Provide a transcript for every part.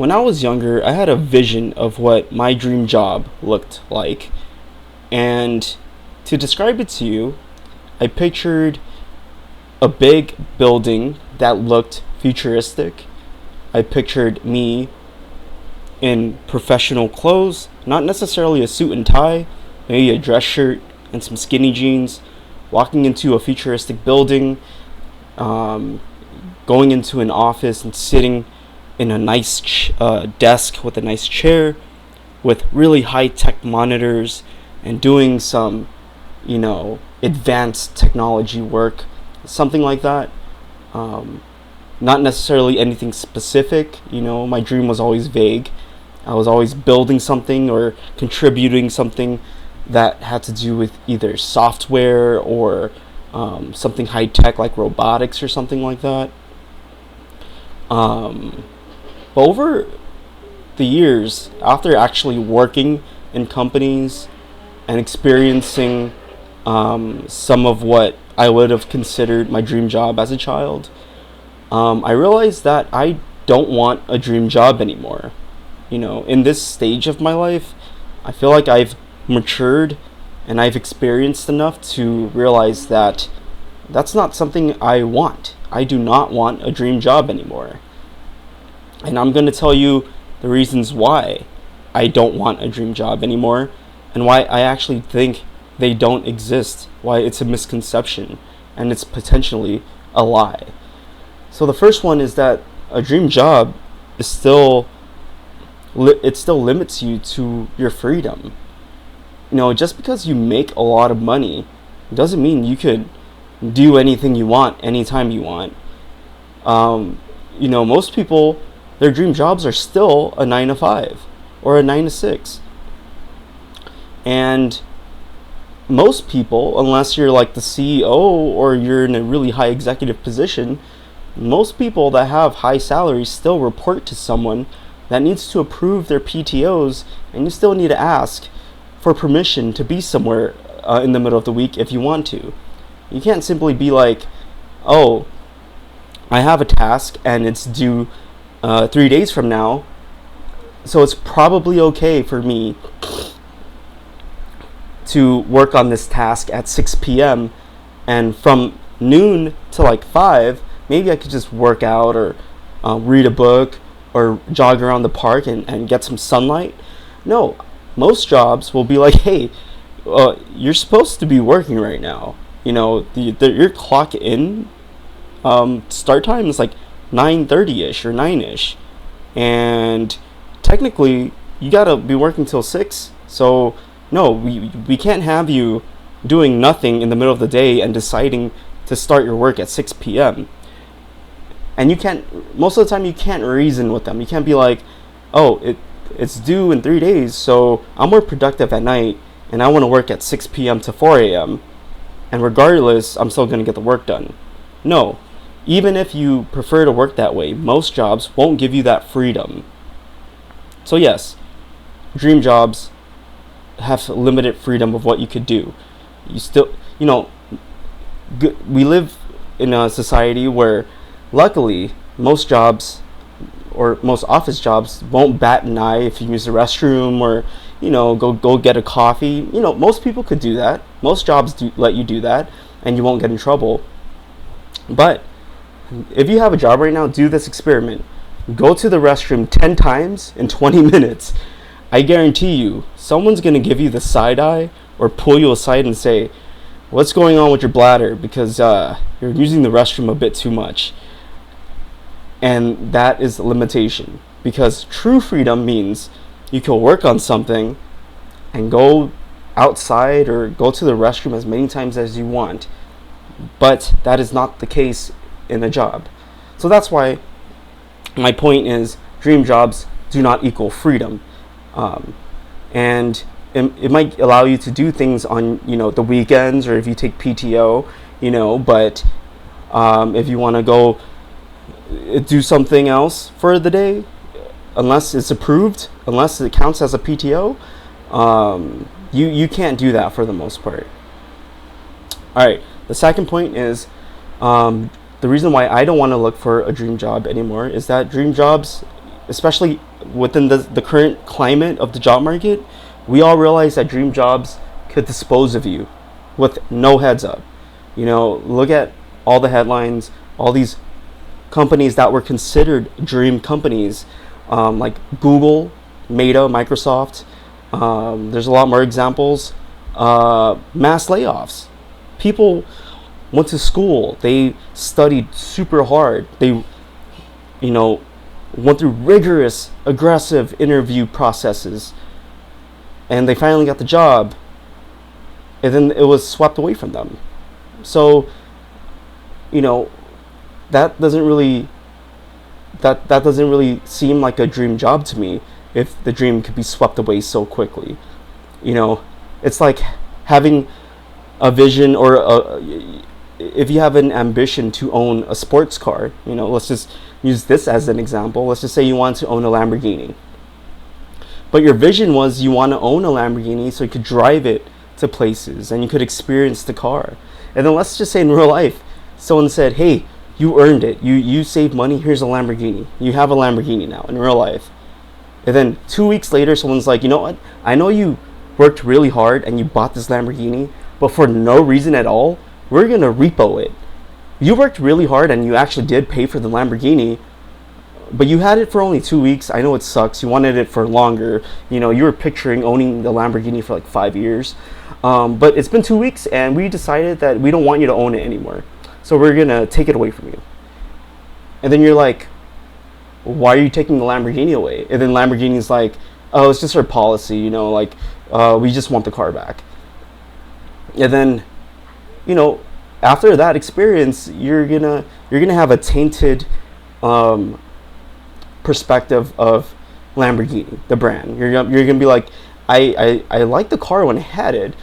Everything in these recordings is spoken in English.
When I was younger, I had a vision of what my dream job looked like. And to describe it to you, I pictured a big building that looked futuristic. I pictured me in professional clothes, not necessarily a suit and tie, maybe a dress shirt and some skinny jeans, walking into a futuristic building, um, going into an office and sitting in a nice desk with a nice chair with really high tech monitors and doing some, advanced technology work, something like that. Um, Not necessarily anything specific. My dream was always vague. I was always building something or contributing something that had to do with either software or something high tech like robotics or something like that. Um, but over the years, after actually working in companies and experiencing some of what I would have considered my dream job as a child, I realized that I don't want a dream job anymore. In this stage of my life, I feel like I've matured and I've experienced enough to realize that that's not something I want. I do not want a dream job anymore. And I'm going to tell you the reasons why I don't want a dream job anymore and why I actually think they don't exist, why it's a misconception and it's potentially a lie. So the first one is that a dream job is still it still limits you to your freedom. Just because you make a lot of money doesn't mean you could do anything you want anytime you want. Most people, their dream jobs are still a 9 to 5 or a 9 to 6. And most people, unless you're like the CEO or you're in a really high executive position, most people that have high salaries still report to someone that needs to approve their PTOs, and you still need to ask for permission to be somewhere in the middle of the week if you want to. You can't simply be like, oh, I have a task and it's due 3 days from now, so it's probably okay for me to work on this task at 6 p.m. and from noon to like 5, maybe I could just work out or read a book or jog around the park and get some sunlight. No, most jobs will be like, hey, you're supposed to be working right now. Your clock in start time is like 9:30ish or 9ish, and technically you gotta be working till 6. So no, we can't have you doing nothing in the middle of the day and deciding to start your work at 6 p.m. And most of the time you can't reason with them. You can't be like, oh, it's due in 3 days, so I'm more productive at night and I want to work at 6 p.m. to 4 a.m. and regardless, I'm still going to get the work done. No, even if you prefer to work that way, most jobs won't give you that freedom. So yes, dream jobs have limited freedom of what you could do. You still, we live in a society where luckily most jobs or most office jobs won't bat an eye if you use the restroom or go get a coffee. Most people could do that. Most jobs do let you do that and you won't get in trouble. But if you have a job right now, do this experiment. Go to the restroom 10 times in 20 minutes. I guarantee you someone's going to give you the side eye or pull you aside and say, what's going on with your bladder, because you're using the restroom a bit too much. And that is a limitation, because true freedom means you can work on something and go outside or go to the restroom as many times as you want, but that is not the case in a job. So that's why my point is dream jobs do not equal freedom. And it might allow you to do things on the weekends or if you take PTO, but if you want to go do something else for the day, unless it's approved, unless it counts as a PTO, you can't do that for the most part. All right, the second point is the reason why I don't want to look for a dream job anymore is that dream jobs, especially within the current climate of the job market, we all realize that dream jobs could dispose of you with no heads up. Look at all the headlines, all these companies that were considered dream companies, like Google, Meta, Microsoft. There's a lot more examples. Mass layoffs. People went to school. They studied super hard. They, went through rigorous, aggressive interview processes, and they finally got the job, and then it was swept away from them. So, that doesn't really seem like a dream job to me, if the dream could be swept away so quickly. It's like having a vision, or if you have an ambition to own a sports car. Let's just use this as an example. Let's just say you want to own a Lamborghini, but your vision was you want to own a Lamborghini so you could drive it to places and you could experience the car. And then let's just say in real life, someone said, hey, you earned it, you saved money, here's a Lamborghini. You have a Lamborghini now in real life. And then 2 weeks later, someone's like, you know what, I know you worked really hard and you bought this Lamborghini, but for no reason at all, we're gonna repo it. You worked really hard and you actually did pay for the Lamborghini, but you had it for only 2 weeks. I know it sucks. You wanted it for longer. You were picturing owning the Lamborghini for like 5 years. But it's been 2 weeks and we decided that we don't want you to own it anymore. So we're going to take it away from you. And then you're like, why are you taking the Lamborghini away? And then Lamborghini's like, oh, it's just our policy, we just want the car back. And then, after that experience, you're gonna have a tainted perspective of Lamborghini, the brand. You're gonna be like, I like the car when I had it,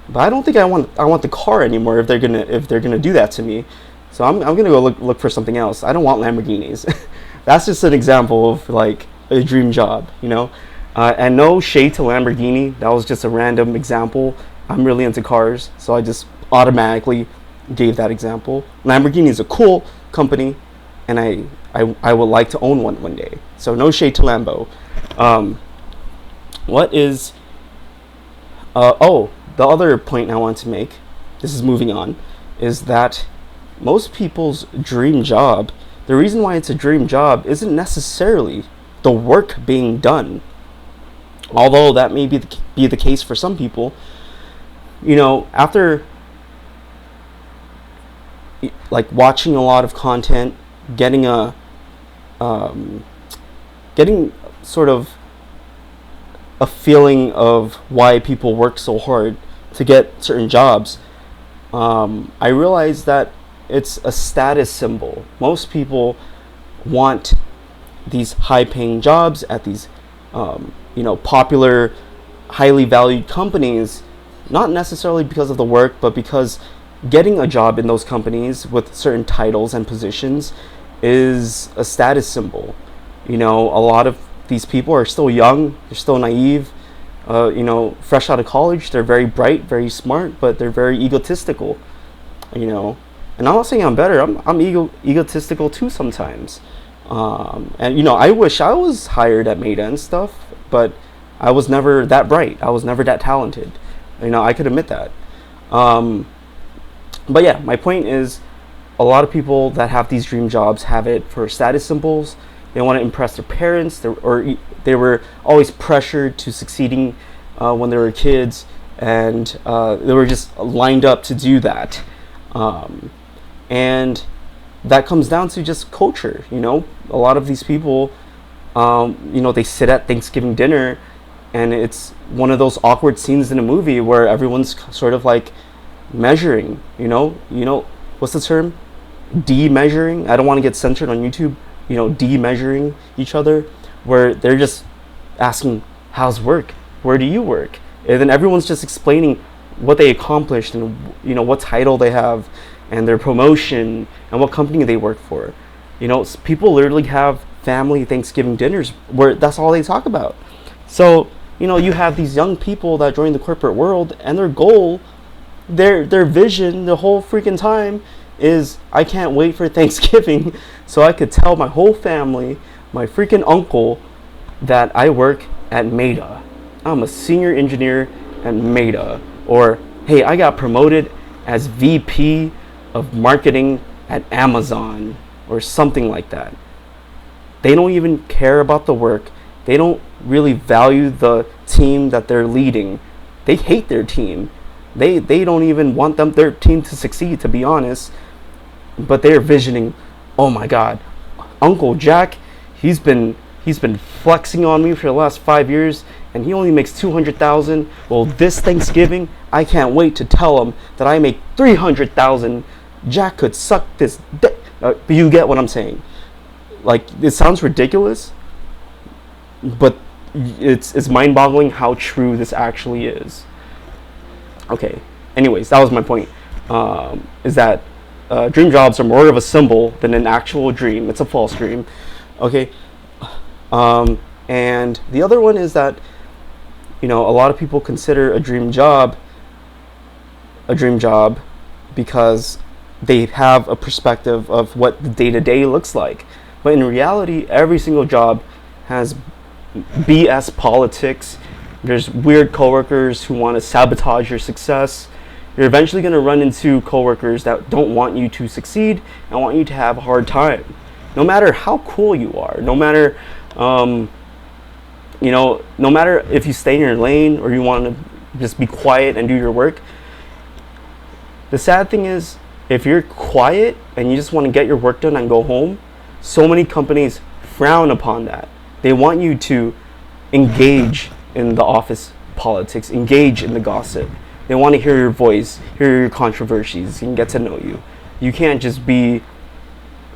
but I don't think I want the car anymore if they're gonna do that to me. So I'm gonna go look for something else. I don't want Lamborghinis. That's just an example of like a dream job, and no shade to Lamborghini. That was just a random example. I'm really into cars, so I just automatically gave that example. Lamborghini is a cool company, and I would like to own one day. So no shade to Lambo. The other point I want to make, this is moving on, is that most people's dream job, the reason why it's a dream job isn't necessarily the work being done. Although that may be the case for some people. After like watching a lot of content, getting sort of a feeling of why people work so hard to get certain jobs, I realized that it's a status symbol. Most people want these high-paying jobs at these, popular, highly valued companies, not necessarily because of the work, but because getting a job in those companies with certain titles and positions is a status symbol. A lot of these people are still young, they're still naive, fresh out of college. They're very bright, very smart, but they're very egotistical. And I'm not saying I'm better. I'm egotistical too sometimes. And I wish I was hired at Meta and stuff, but I was never that bright. I was never that talented. I could admit that. But yeah, my point is, a lot of people that have these dream jobs have it for status symbols. They want to impress their parents, they were always pressured to succeeding when they were kids, and they were just lined up to do that. And that comes down to just culture. A lot of these people, they sit at Thanksgiving dinner, and it's one of those awkward scenes in a movie where everyone's sort of like measuring. What's the term? De-measuring. I don't want to get censored on YouTube. De-measuring each other, where they're just asking, how's work? Where do you work? And then everyone's just explaining what they accomplished and what title they have and their promotion and what company they work for. People literally have family Thanksgiving dinners where that's all they talk about. So you have these young people that join the corporate world, and their goal, their vision the whole freaking time is, I can't wait for Thanksgiving so I could tell my whole family, my freaking uncle, that I work at Meta. I'm a senior engineer at Meta. Or, hey, I got promoted as VP of marketing at Amazon, or something like that. They don't even care about the work. They don't really value the team that they're leading. They hate their team. They don't even want their team to succeed, to be honest. But they're visioning, oh my God, Uncle Jack, he's been flexing on me for the last 5 years, and he only makes 200,000. Well, this Thanksgiving, I can't wait to tell him that I make 300,000. Jack could suck this dick. You get what I'm saying? Like, it sounds ridiculous, but it's mind-boggling how true this actually is. Okay. Anyways, that was my point. Is that dream jobs are more of a symbol than an actual dream. It's a false dream. Okay. And the other one is that, a lot of people consider a dream job because they have a perspective of what the day-to-day looks like. But in reality, every single job has BS politics. There's weird coworkers who want to sabotage your success. You're eventually going to run into coworkers that don't want you to succeed and want you to have a hard time. No matter how cool you are, no matter no matter if you stay in your lane or you want to just be quiet and do your work. The sad thing is, if you're quiet and you just want to get your work done and go home, so many companies frown upon that. They want you to engage in the office politics, engage in the gossip. They want to hear your voice, hear your controversies, and get to know you. You can't just be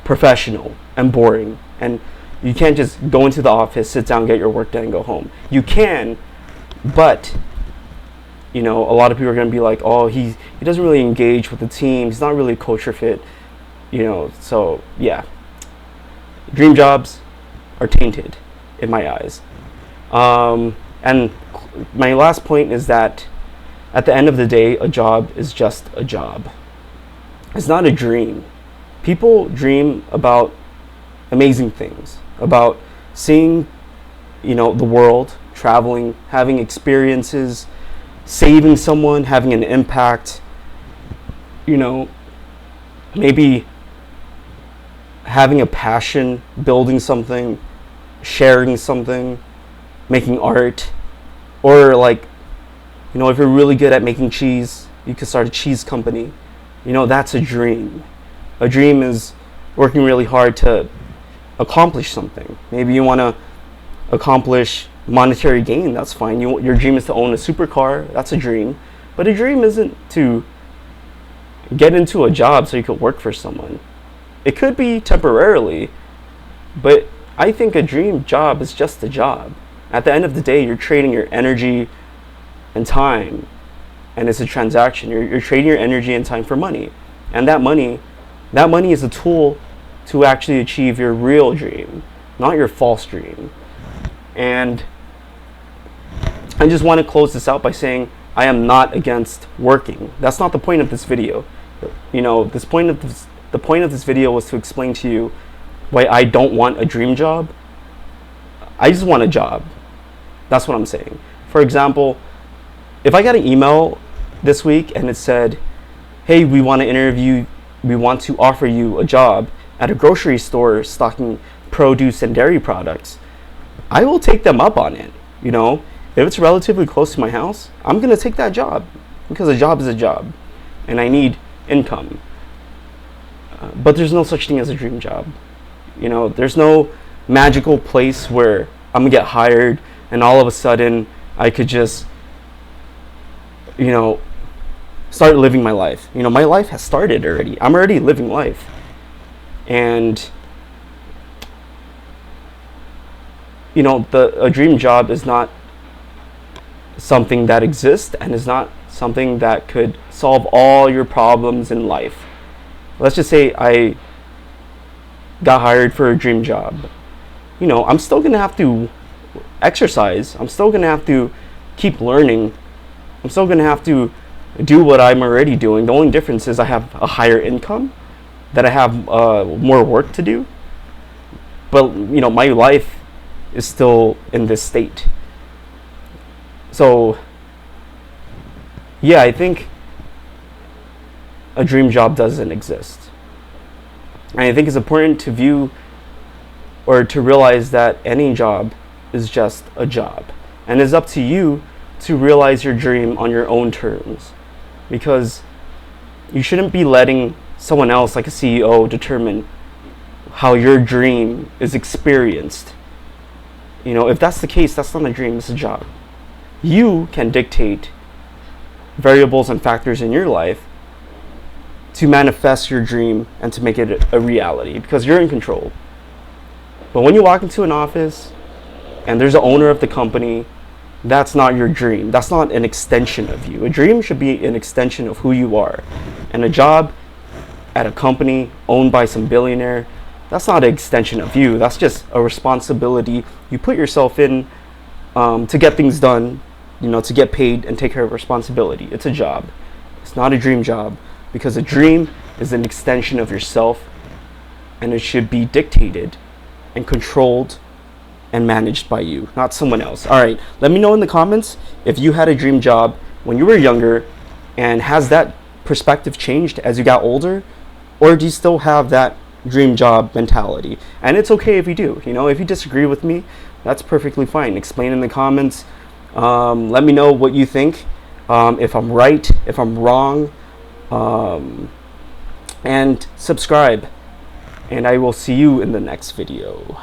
professional and boring, and you can't just go into the office, sit down, get your work done, and go home. You can, but a lot of people are going to be like, oh, he doesn't really engage with the team. He's not really a culture fit. So yeah, dream jobs are tainted in my eyes. And my last point is that at the end of the day, a job is just a job. It's not a dream. People dream about amazing things, about seeing, the world, traveling, having experiences, saving someone, having an impact, maybe having a passion, building something, sharing something, making art, or if you're really good at making cheese, you could start a cheese company. That's a dream. A dream is working really hard to accomplish something. Maybe you want to accomplish monetary gain. That's fine. Your dream is to own a supercar. That's a dream. But a dream isn't to get into a job so you could work for someone. It could be temporarily, but I think a dream job is just a job. At the end of the day, you're trading your energy and time, and it's a transaction. You're trading your energy and time for money, and that money is a tool to actually achieve your real dream, not your false dream. And I just want to close this out by saying I am not against working. That's not the point of this video. The point of this video was to explain to you why I don't want a dream job. I just want a job. That's what I'm saying. For example, if I got an email this week and it said, hey, we want to offer you a job at a grocery store stocking produce and dairy products, I will take them up on it. If it's relatively close to my house, I'm going to take that job because a job is a job and I need income. But there's no such thing as a dream job. There's no magical place where I'm going to get hired and all of a sudden I could just, start living my life. My life has started already. I'm already living life. And a dream job is not something that exists and is not something that could solve all your problems in life. Let's just say I got hired for a dream job. I'm still going to have to exercise. I'm still going to have to keep learning. I'm still going to have to do what I'm already doing. The only difference is I have a higher income, that I have more work to do. But my life is still in this state. So yeah, I think a dream job doesn't exist. And I think it's important to view or to realize that any job is just a job. And it's up to you to realize your dream on your own terms. Because you shouldn't be letting someone else, like a CEO, determine how your dream is experienced. You know, if that's the case, that's not a dream, it's a job. You can dictate variables and factors in your life to manifest your dream and to make it a reality, because you're in control. But when you walk into an office and there's an owner of the company, that's not your dream. That's not an extension of you. A dream should be an extension of who you are. And a job at a company owned by some billionaire, that's not an extension of you. That's just a responsibility you put yourself in to get things done, you know, to get paid and take care of responsibility. It's a job. It's not a dream job, because a dream is an extension of yourself, and it should be dictated and controlled and managed by you, not someone else. All right, let me know in the comments if you had a dream job when you were younger, and has that perspective changed as you got older, or do you still have that dream job mentality? And it's okay if you do. You know, if you disagree with me, that's perfectly fine. Explain in the comments. Let me know what you think, if I'm right, if I'm wrong, and subscribe, and I will see you in the next video.